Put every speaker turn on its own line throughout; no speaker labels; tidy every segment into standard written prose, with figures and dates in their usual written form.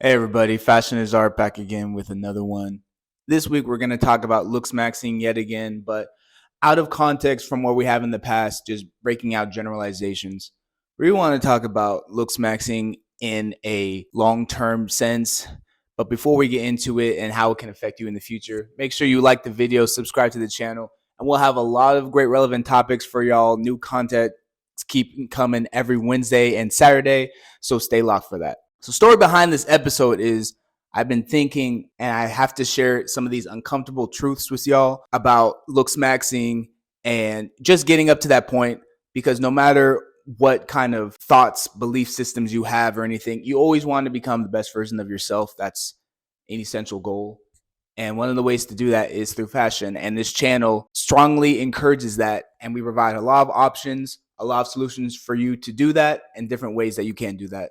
Hey everybody, Fashion is Art back again with another one. This week we're going to talk about Looksmaxing yet again, but out of context from what we have in the past, just breaking out generalizations. We want to talk about Looksmaxing in a long-term sense, but before we get into it and how it can affect you in the future, make sure you like the video, subscribe to the channel, and we'll have a lot of great relevant topics for y'all. New content keep coming every Wednesday and Saturday, so stay locked for that. So, story behind this episode is I've been thinking, and I have to share some of these uncomfortable truths with y'all about Looksmaxing and just getting up to that point. Because no matter what kind of thoughts, belief systems you have, or anything, you always want to become the best version of yourself. That's an essential goal. And one of the ways to do that is through fashion. And this channel strongly encourages that. And we provide a lot of options, a lot of solutions for you to do that, and different ways that you can do that.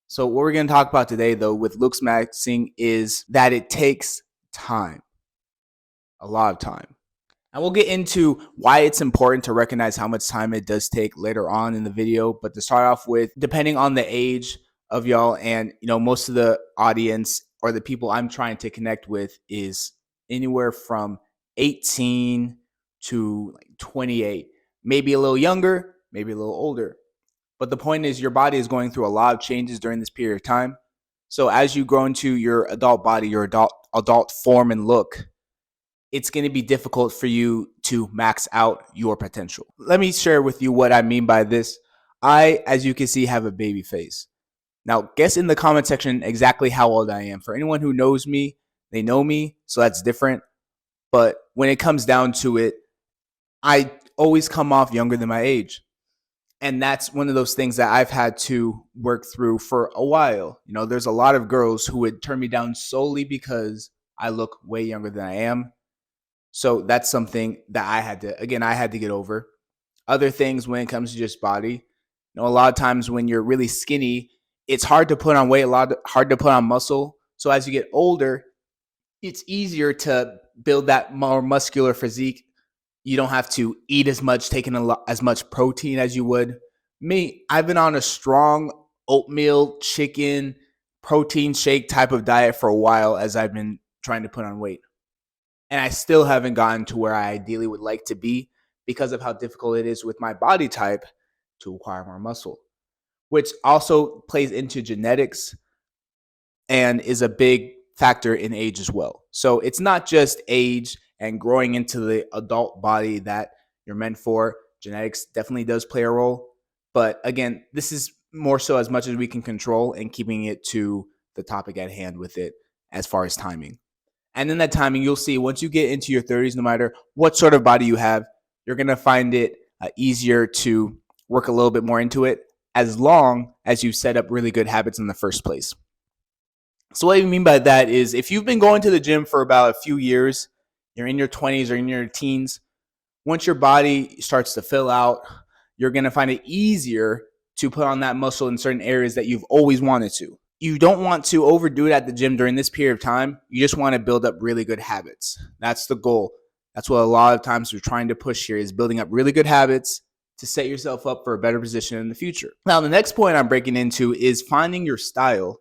So what we're going to talk about today, though, with Looksmaxing is that it takes time, a lot of time. And we'll get into why it's important to recognize how much time it does take later on in the video. But to start off with, depending on the age of y'all and, most of the audience or the people I'm trying to connect with is anywhere from 18 to like 28, maybe a little younger, maybe a little older. But the point is your body is going through a lot of changes during this period of time. So as you grow into your adult body, your adult form and look, it's going to be difficult for you to max out your potential. Let me share with you what I mean by this. I, as you can see, have a baby face. Now, guess in the comment section exactly how old I am. For anyone who knows me, they know me, so that's different. But when it comes down to it, I always come off younger than my age. And that's one of those things that I've had to work through for a while. There's a lot of girls who would turn me down solely because I look way younger than I am. So that's something that I had to get over. Other things when it comes to just body, a lot of times when you're really skinny, it's hard to put on weight, hard to put on muscle. So as you get older, it's easier to build that more muscular physique. You don't have to eat as much, taking as much protein as you would. Me, I've been on a strong oatmeal, chicken, protein shake type of diet for a while as I've been trying to put on weight. And I still haven't gotten to where I ideally would like to be because of how difficult it is with my body type to acquire more muscle, which also plays into genetics and is a big factor in age as well. So it's not just age and growing into the adult body that you're meant for. Genetics definitely does play a role. But again, this is more so as much as we can control and keeping it to the topic at hand with it as far as timing. And then that timing, you'll see once you get into your 30s, no matter what sort of body you have, you're going to find it easier to work a little bit more into it as long as you set up really good habits in the first place. So what I mean by that is if you've been going to the gym for about a few years, you're in your 20s or in your teens, once your body starts to fill out, you're going to find it easier to put on that muscle in certain areas that you've always wanted to. You don't want to overdo it at the gym during this period of time. You just want to build up really good habits. That's the goal. That's what a lot of times we're trying to push here is building up really good habits to set yourself up for a better position in the future. Now, the next point I'm breaking into is finding your style.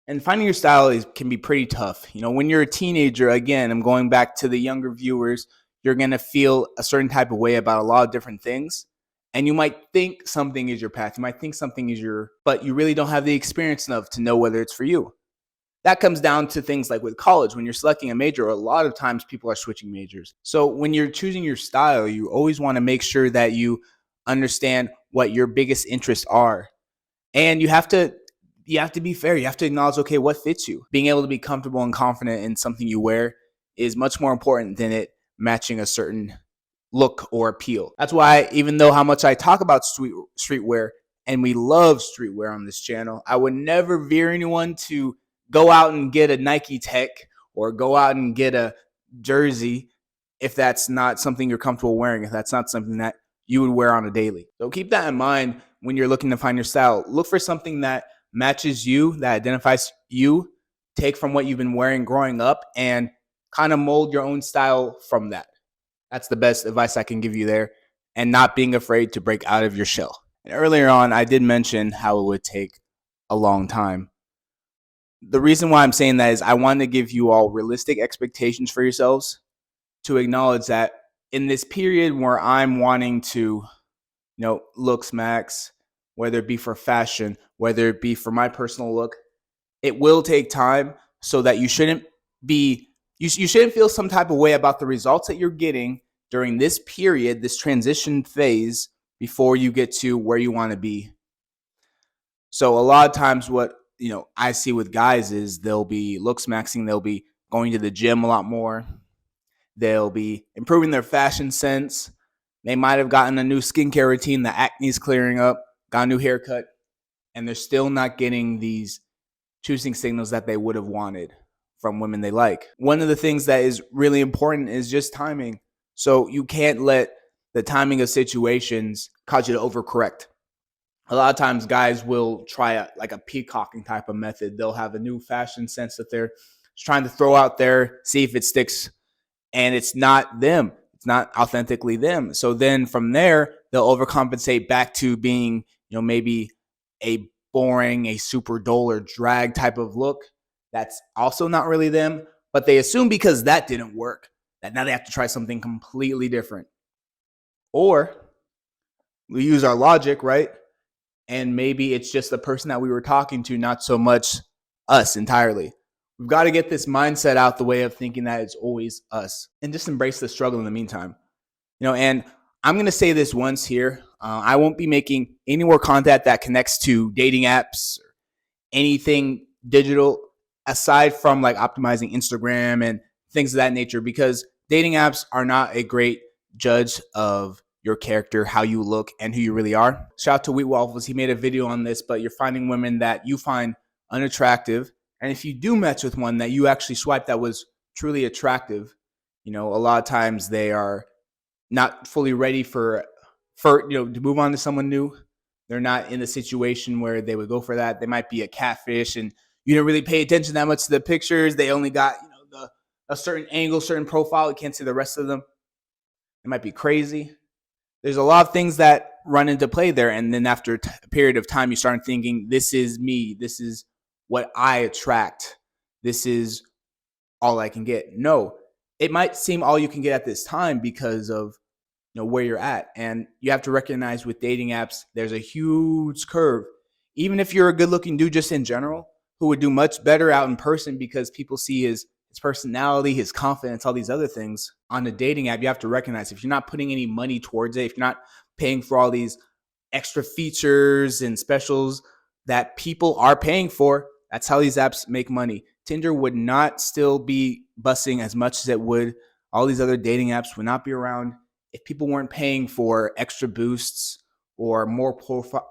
And finding your style can be pretty tough. When you're a teenager, again, I'm going back to the younger viewers, you're going to feel a certain type of way about a lot of different things. And you might think something is your path. You might think something is but you really don't have the experience enough to know whether it's for you. That comes down to things like with college. When you're selecting a major, a lot of times people are switching majors. So when you're choosing your style, you always want to make sure that you understand what your biggest interests are. And you have to be fair. You have to acknowledge, okay, what fits you? Being able to be comfortable and confident in something you wear is much more important than it matching a certain look or appeal. That's why even though how much I talk about streetwear, and we love streetwear on this channel, I would never veer anyone to go out and get a Nike Tech or go out and get a jersey if that's not something you're comfortable wearing, if that's not something that you would wear on a daily. So keep that in mind when you're looking to find your style. Look for something that matches you, that identifies you, take from what you've been wearing growing up and kind of mold your own style from that. That's the best advice I can give you there, and not being afraid to break out of your shell. And earlier on, I did mention how it would take a long time. The reason why I'm saying that is I want to give you all realistic expectations for yourselves to acknowledge that in this period where I'm wanting to, looks max, whether it be for fashion, whether it be for my personal look, it will take time so that you shouldn't feel some type of way about the results that you're getting during this period, this transition phase before you get to where you want to be. So a lot of times what, I see with guys is they'll be looks maxing, they'll be going to the gym a lot more. They'll be improving their fashion sense. They might have gotten a new skincare routine, the acne's clearing up, got a new haircut, and they're still not getting these choosing signals that they would have wanted from women they like. One of the things that is really important is just timing. So you can't let the timing of situations cause you to overcorrect. A lot of times guys will try like a peacocking type of method. They'll have a new fashion sense that they're trying to throw out there, see if it sticks, and it's not them. It's not authentically them. So then from there, they'll overcompensate back to being, maybe a boring, a super dull or drag type of look. That's also not really them. But they assume because that didn't work, that now they have to try something completely different. Or we use our logic, right? And maybe it's just the person that we were talking to, not so much us entirely. We've got to get this mindset out the way of thinking that it's always us and just embrace the struggle in the meantime. And I'm going to say this once here. I won't be making any more content that connects to dating apps or anything digital aside from like optimizing Instagram and things of that nature, because dating apps are not a great judge of your character, how you look, and who you really are. Shout out to Wheat Waffles. He made a video on this, but you're finding women that you find unattractive. And if you do match with one that you actually swiped that was truly attractive, a lot of times they are not fully ready for to move on to someone new. They're not in a situation where they would go for that. They might be a catfish and you didn't really pay attention that much to the pictures. They only got, a certain angle, certain profile. You can't see the rest of them. It might be crazy. There's a lot of things that run into play there. And then after a period of time, you start thinking, this is me. This is what I attract. This is all I can get. No, it might seem all you can get at this time because of where you're at. And you have to recognize with dating apps, there's a huge curve. Even if you're a good looking dude just in general, who would do much better out in person because people see his personality, his confidence, all these other things on a dating app, you have to recognize if you're not putting any money towards it, if you're not paying for all these extra features and specials that people are paying for, that's how these apps make money. Tinder would not still be busting as much as it would. All these other dating apps would not be around if people weren't paying for extra boosts or more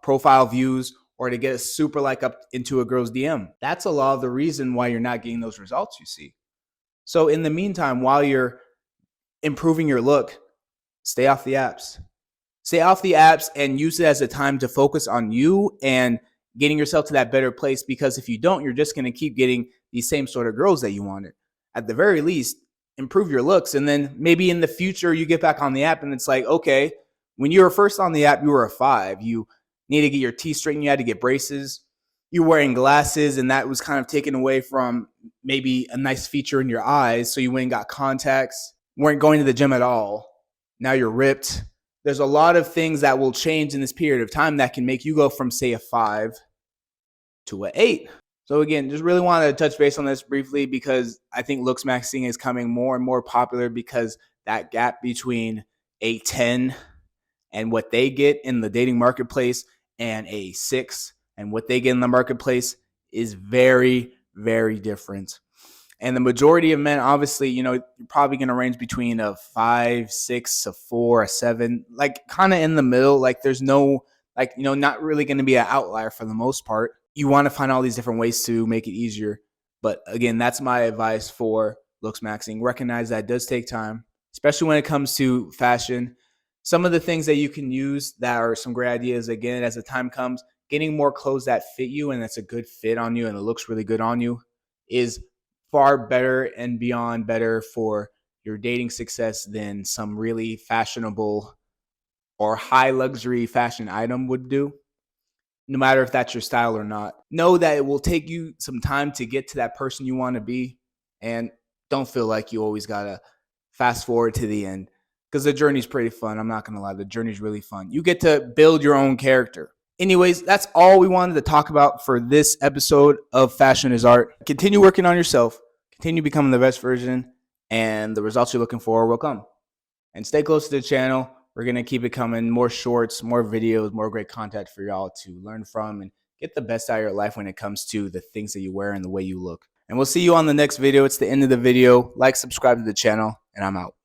profile views or to get a super like up into a girl's DM. That's a lot of the reason why you're not getting those results you see. So in the meantime, while you're improving your look, stay off the apps. Stay off the apps and use it as a time to focus on you and getting yourself to that better place, because if you don't, you're just going to keep getting these same sort of girls that you wanted. At the very least, improve your looks, and then maybe in the future you get back on the app and it's like, okay, when you were first on the app, you were a 5. You need to get your teeth straightened, you had to get braces. You were wearing glasses, and that was kind of taken away from maybe a nice feature in your eyes, so you went and got contacts. Weren't going to the gym at all. Now you're ripped. There's a lot of things that will change in this period of time that can make you go from, say, a 5 to an 8. So again, just really wanted to touch base on this briefly because I think Looksmaxxing is coming more and more popular because that gap between a 10 and what they get in the dating marketplace and a 6 and what they get in the marketplace is very, very different. And the majority of men, obviously, you're probably going to range between a 5, 6, a 4, a 7, like kind of in the middle. Like there's no, not really going to be an outlier for the most part. You want to find all these different ways to make it easier. But again, that's my advice for Looksmaxxing. Recognize that it does take time, especially when it comes to fashion. Some of the things that you can use that are some great ideas, again, as the time comes, getting more clothes that fit you and that's a good fit on you and it looks really good on you is far better and beyond better for your dating success than some really fashionable or high luxury fashion item would do. no matter if that's your style or not. Know that it will take you some time to get to that person you want to be, and don't feel like you always gotta fast forward to the end, because the journey's pretty fun. I'm not gonna lie, the journey's really fun. You get to build your own character. Anyways, that's all we wanted to talk about for this episode of Fashion is Art. Continue working on yourself, continue becoming the best version, and the results you're looking for will come. And stay close to the channel. We're going to keep it coming. More shorts, more videos, more great content for y'all to learn from and get the best out of your life when it comes to the things that you wear and the way you look. And we'll see you on the next video. It's the end of the video. Like, subscribe to the channel, and I'm out.